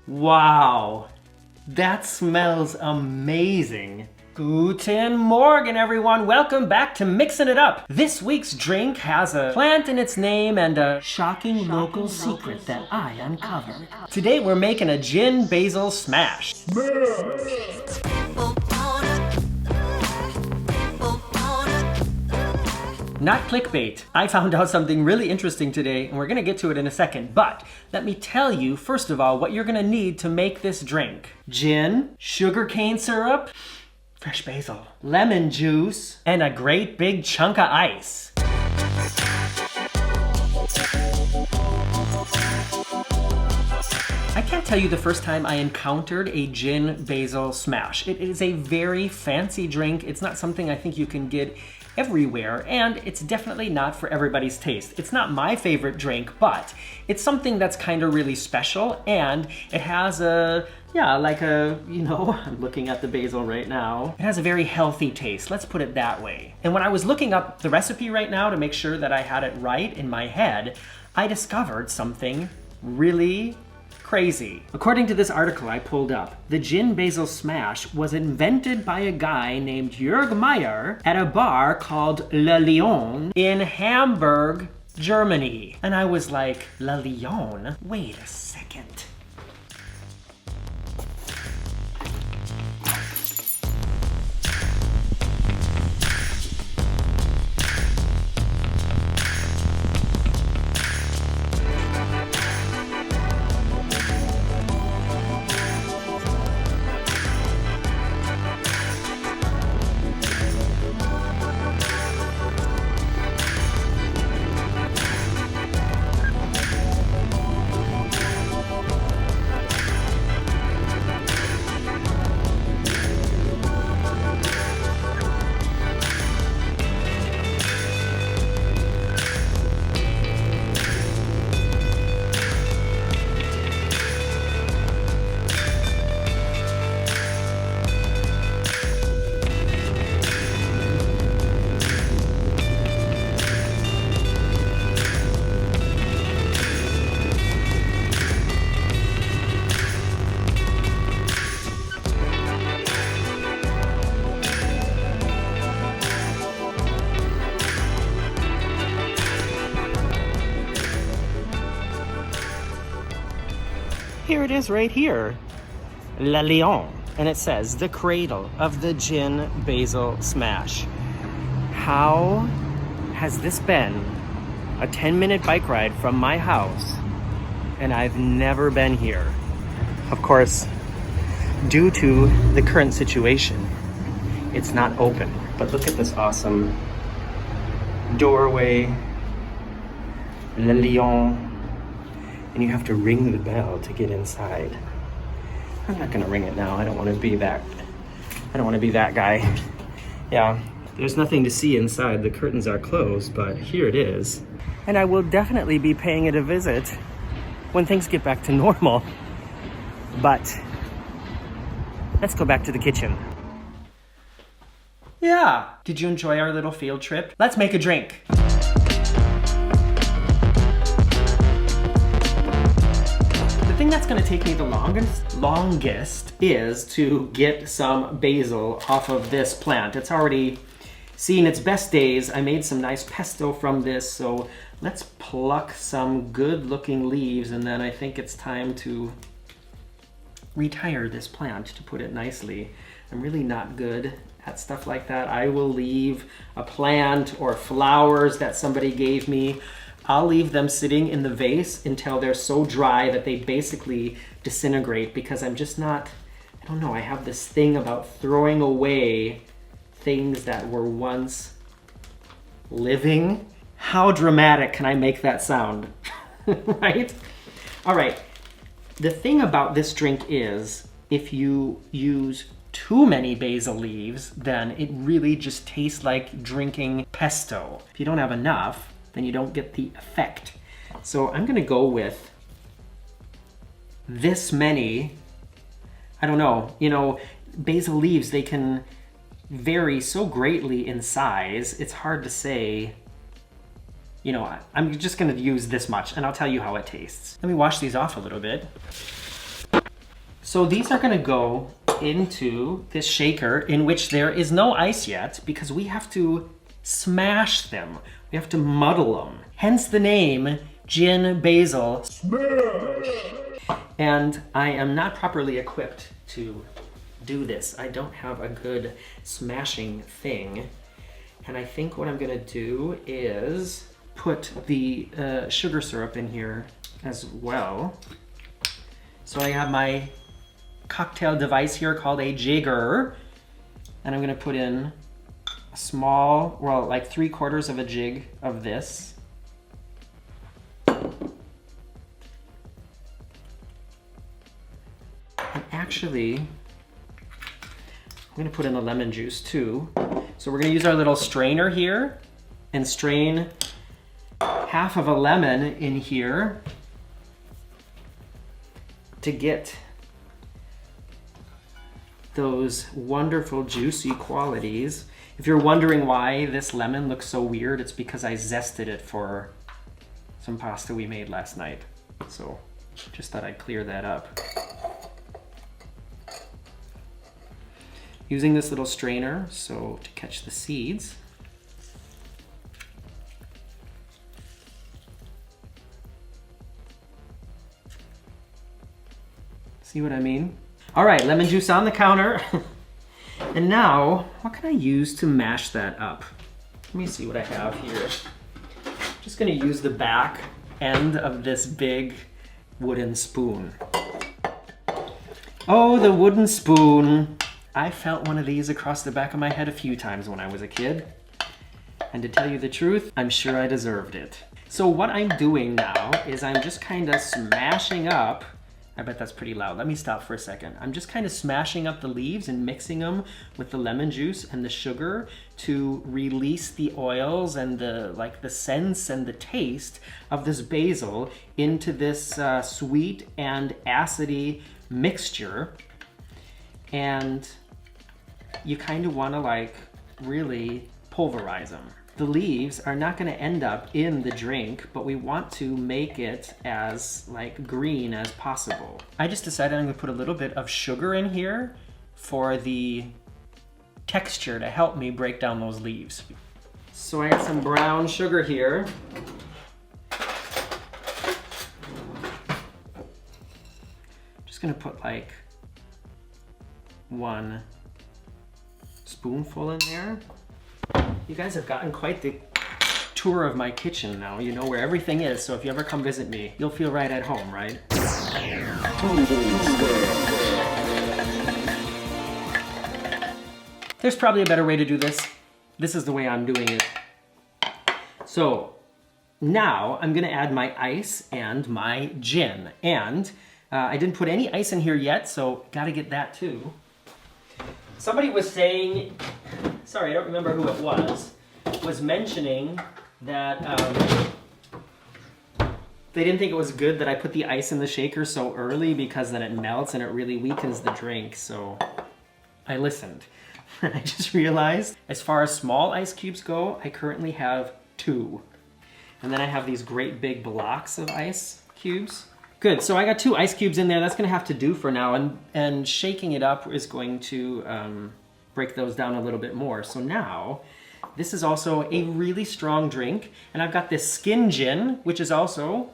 Wow, that smells amazing. Guten Morgen, everyone. Welcome back to Mixing It Up. This week's drink has a plant in its name and a shocking local secret that I uncovered. Today we're making a Gin Basil Smash. Not clickbait. I found out something really interesting today, and we're gonna get to it in a second, but let me tell you, first of all, what you're gonna need to make this drink. Gin, sugarcane syrup, fresh basil, lemon juice, and a great big chunk of ice. I can't tell you the first time I encountered a Gin Basil Smash. It is a very fancy drink. It's not something I think you can get everywhere, and it's definitely not for everybody's taste. It's not my favorite drink, but it's something that's kind of really special, and it has I'm looking at the basil right now. It has a very healthy taste, let's put it that way. And when I was looking up the recipe right now to make sure that I had it right in my head, I discovered something really crazy. According to this article I pulled up, the Gin Basil Smash was invented by a guy named Jörg Meyer at a bar called Le Lion in Hamburg, Germany. And I was like, Le Lion? Wait a second. Here it is right here, Le Lion, and it says the cradle of the Gin Basil Smash. How has this been a 10-minute bike ride from my house and I've never been here? Of course, due to the current situation, it's not open, but look at this awesome doorway, Le Lion. And you have to ring the bell to get inside. I'm not gonna ring it now. I don't want to be that guy. Yeah, there's nothing to see inside. The curtains are closed, but here it is. And I will definitely be paying it a visit when things get back to normal. But let's go back to the kitchen. Yeah, did you enjoy our little field trip? Let's make a drink. The thing that's gonna take me the longest is to get some basil off of this plant. It's already seen its best days. I made some nice pesto from this, so let's pluck some good looking leaves, and then I think it's time to retire this plant, to put it nicely. I'm really not good at stuff like that. I will leave a plant or flowers that somebody gave me, I'll leave them sitting in the vase until they're so dry that they basically disintegrate, because I'm just not, I don't know, I have this thing about throwing away things that were once living. How dramatic can I make that sound? Right? All right. The thing about this drink is, if you use too many basil leaves, then it really just tastes like drinking pesto. If you don't have enough, then you don't get the effect. So I'm gonna go with this many. I don't know, you know, basil leaves, they can vary so greatly in size. It's hard to say, you know, I'm just gonna use this much and I'll tell you how it tastes. Let me wash these off a little bit. So these are gonna go into this shaker in which there is no ice yet because we have to smash them. We have to muddle them. Hence the name Gin Basil Smash. And I am not properly equipped to do this. I don't have a good smashing thing. And I think what I'm gonna do is put the sugar syrup in here as well. So I have my cocktail device here called a jigger. And I'm gonna put in a small, well, like 3/4 of a jig of this. And actually, I'm gonna put in the lemon juice too. So we're gonna use our little strainer here and strain half of a lemon in here to get those wonderful juicy qualities. If you're wondering why this lemon looks so weird, it's because I zested it for some pasta we made last night. So just thought I'd clear that up. Using this little strainer, so to catch the seeds. See what I mean? All right, lemon juice on the counter. And now, what can I use to mash that up? Let me see what I have here. Just gonna use the back end of this big wooden spoon. Oh, the wooden spoon. I felt one of these across the back of my head a few times when I was a kid. And to tell you the truth, I'm sure I deserved it. So what I'm doing now is I'm just kind of smashing up. I bet that's pretty loud. Let me stop for a second. I'm just kind of smashing up the leaves and mixing them with the lemon juice and the sugar to release the oils and the scents and the taste of this basil into this sweet and acidy mixture. And you kind of want to like really pulverize them. The leaves are not going to end up in the drink, but we want to make it as like green as possible. I just decided I'm going to put a little bit of sugar in here for the texture to help me break down those leaves. So I got some brown sugar here. Just going to put like 1 spoonful in there. You guys have gotten quite the tour of my kitchen now. You know where everything is, so if you ever come visit me, you'll feel right at home, right? There's probably a better way to do this. This is the way I'm doing it. So now I'm gonna add my ice and my gin. And I didn't put any ice in here yet, so gotta get that too. Somebody was saying, sorry, I don't remember who it was mentioning that they didn't think it was good that I put the ice in the shaker so early because then it melts and it really weakens the drink. So I listened. I just realized as far as small ice cubes go, I currently have 2. And then I have these great big blocks of ice cubes. Good, so I got 2 ice cubes in there. That's gonna have to do for now, and shaking it up is going to break those down a little bit more. So now, this is also a really strong drink, and I've got this skin gin, which is also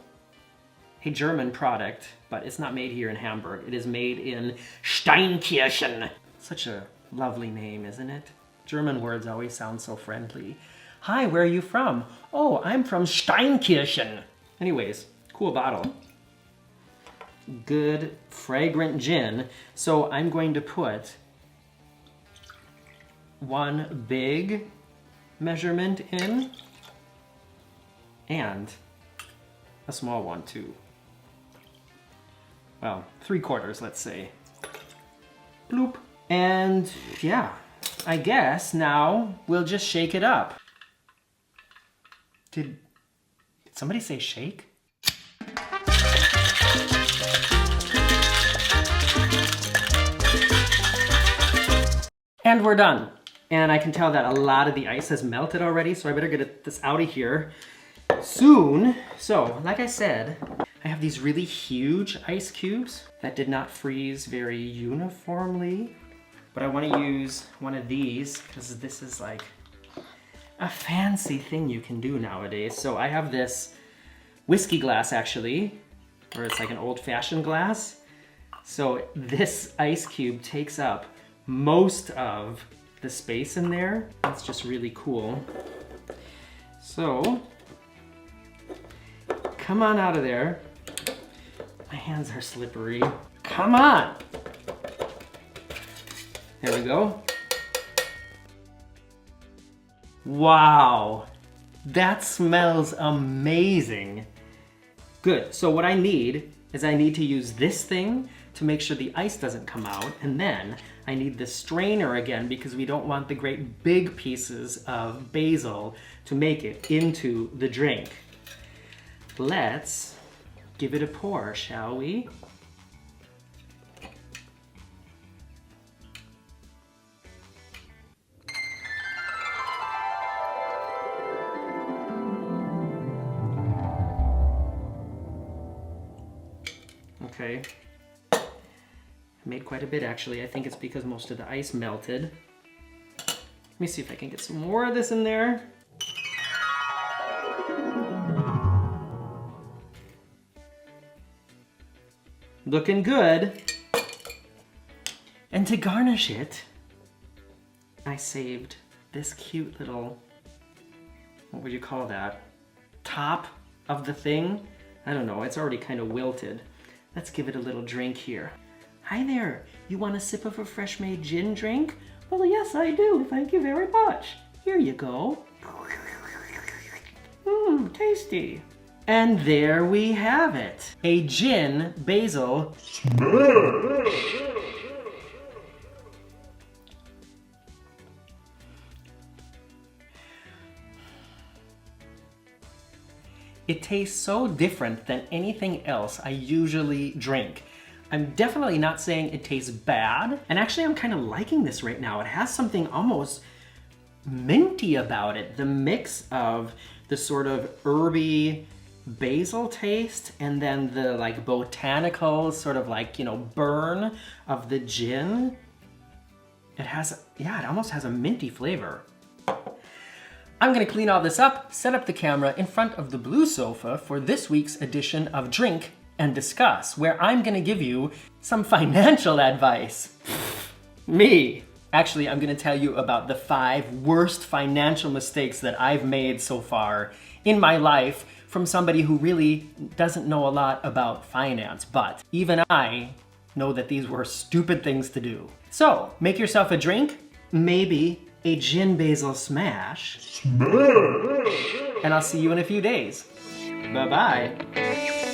a German product, but it's not made here in Hamburg. It is made in Steinkirchen. Such a lovely name, isn't it? German words always sound so friendly. Hi, where are you from? Oh, I'm from Steinkirchen. Anyways, cool bottle. Good, fragrant gin. So I'm going to put 1 big measurement in and a small one too. Well, 3/4, let's say. Bloop. And yeah, I guess now we'll just shake it up. Did somebody say shake? And we're done. And I can tell that a lot of the ice has melted already, so I better get this out of here soon. So, like I said, I have these really huge ice cubes that did not freeze very uniformly, but I want to use one of these because this is like a fancy thing you can do nowadays. So I have this whiskey glass actually, or it's like an old-fashioned glass. So this ice cube takes up most of the space in there. That's just really cool. So, come on out of there. My hands are slippery. Come on! There we go. Wow, that smells amazing. Good, so what I need is I need to use this thing to make sure the ice doesn't come out, and then I need the strainer again because we don't want the great big pieces of basil to make it into the drink. Let's give it a pour, shall we? Okay. Made quite a bit actually. I think it's because most of the ice melted. Let me see if I can get some more of this in there. Looking good. And to garnish it, I saved this cute little, what would you call that? Top of the thing? I don't know, it's already kind of wilted. Let's give it a little drink here. Hi there, you want a sip of a fresh made gin drink? Well, yes, I do, thank you very much. Here you go. Mmm, tasty. And there we have it. A Gin Basil Smash. It tastes so different than anything else I usually drink. I'm definitely not saying it tastes bad, and actually I'm kind of liking this right now. It has something almost minty about it. The mix of the sort of herby basil taste and then the like botanical sort of like, you know, burn of the gin. It has, yeah, it almost has a minty flavor. I'm gonna clean all this up, set up the camera in front of the blue sofa for this week's edition of Drink and Discuss, where I'm gonna give you some financial advice. Me. Actually, I'm gonna tell you about the 5 worst financial mistakes that I've made so far in my life from somebody who really doesn't know a lot about finance, but even I know that these were stupid things to do. So, make yourself a drink, maybe a Gin Basil Smash, and I'll see you in a few days. Bye-bye.